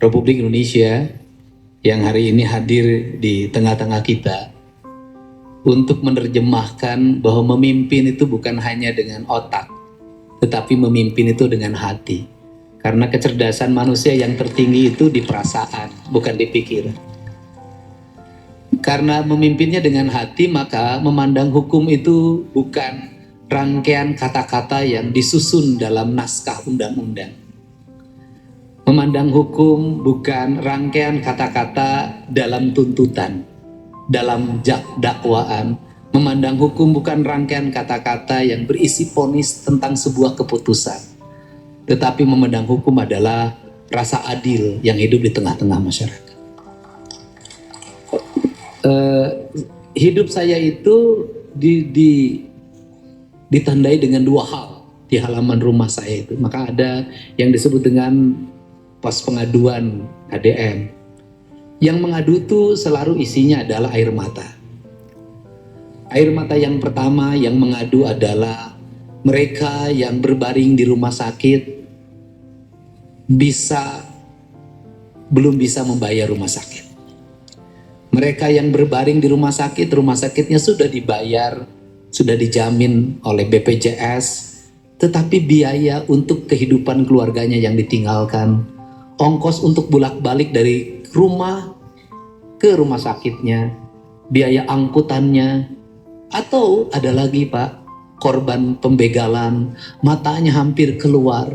Republik Indonesia yang hari ini hadir di tengah-tengah kita untuk menerjemahkan bahwa memimpin itu bukan hanya dengan otak, tetapi memimpin itu dengan hati. Karena kecerdasan manusia yang tertinggi itu di perasaan, bukan di pikiran. Karena memimpinnya dengan hati, maka memandang hukum itu bukan rangkaian kata-kata yang disusun dalam naskah undang-undang. Memandang hukum bukan rangkaian kata-kata dalam tuntutan, dalam dakwaan. Memandang hukum bukan rangkaian kata-kata yang berisi vonis tentang sebuah keputusan. Tetapi memandang hukum adalah rasa adil yang hidup di tengah-tengah masyarakat. Hidup saya itu ditandai dengan dua hal di halaman rumah saya itu. Maka ada yang disebut dengan pos pengaduan KDM. Yang mengadu itu selalu isinya adalah air mata. Air mata yang pertama yang mengadu adalah mereka yang berbaring di rumah sakit belum bisa membayar rumah sakit. Mereka yang berbaring di rumah sakitnya sudah dibayar, sudah dijamin oleh BPJS, tetapi biaya untuk kehidupan keluarganya yang ditinggalkan, ongkos untuk bolak-balik dari rumah ke rumah sakitnya, biaya angkutannya, atau ada lagi Pak, korban pembegalan, matanya hampir keluar,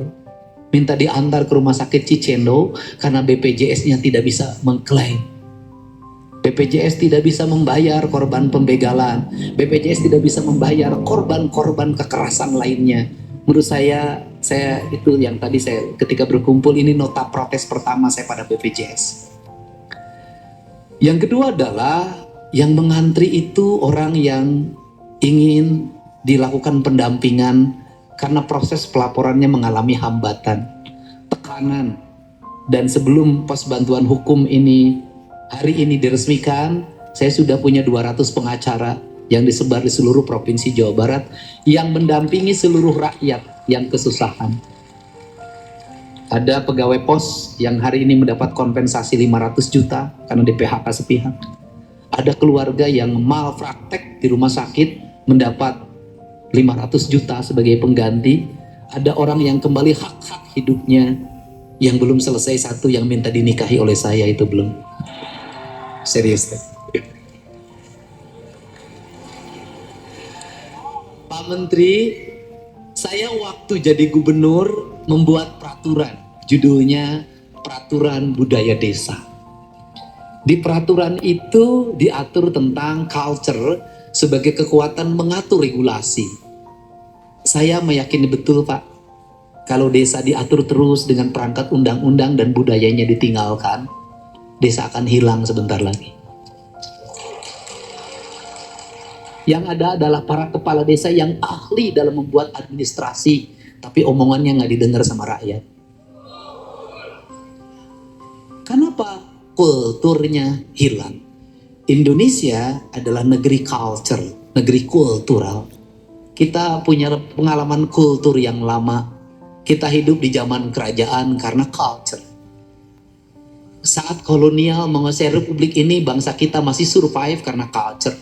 minta diantar ke rumah sakit Cicendo karena BPJS-nya tidak bisa mengklaim. BPJS tidak bisa membayar korban pembegalan, BPJS tidak bisa membayar korban-korban kekerasan lainnya. Menurut saya itu yang tadi saya ketika berkumpul ini nota protes pertama saya pada BPJS. Yang kedua adalah yang mengantri itu orang yang ingin dilakukan pendampingan karena proses pelaporannya mengalami hambatan, tekanan. Dan sebelum pos bantuan hukum ini hari ini diresmikan, saya sudah punya 200 pengacara yang disebar di seluruh provinsi Jawa Barat yang mendampingi seluruh rakyat yang kesusahan. Ada pegawai pos yang hari ini mendapat kompensasi 500 juta karena di PHK sepihak. Ada keluarga yang malpraktek di rumah sakit mendapat 500 juta sebagai pengganti. Ada orang yang kembali hak-hak hidupnya yang belum selesai, satu yang minta dinikahi oleh saya itu belum. Serius. Pak Menteri, saya waktu jadi gubernur membuat peraturan, judulnya Peraturan Budaya Desa. Di peraturan itu diatur tentang culture sebagai kekuatan mengatur regulasi. Saya meyakini betul Pak, kalau desa diatur terus dengan perangkat undang-undang dan budayanya ditinggalkan, desa akan hilang sebentar lagi. Yang ada adalah para kepala desa yang ahli dalam membuat administrasi, tapi omongannya nggak didengar sama rakyat. Kenapa? Kulturnya hilang. Indonesia adalah negeri culture, negeri kultural. Kita punya pengalaman kultur yang lama. Kita hidup di zaman kerajaan karena culture. Saat kolonial menguasai republik ini, bangsa kita masih survive karena culture.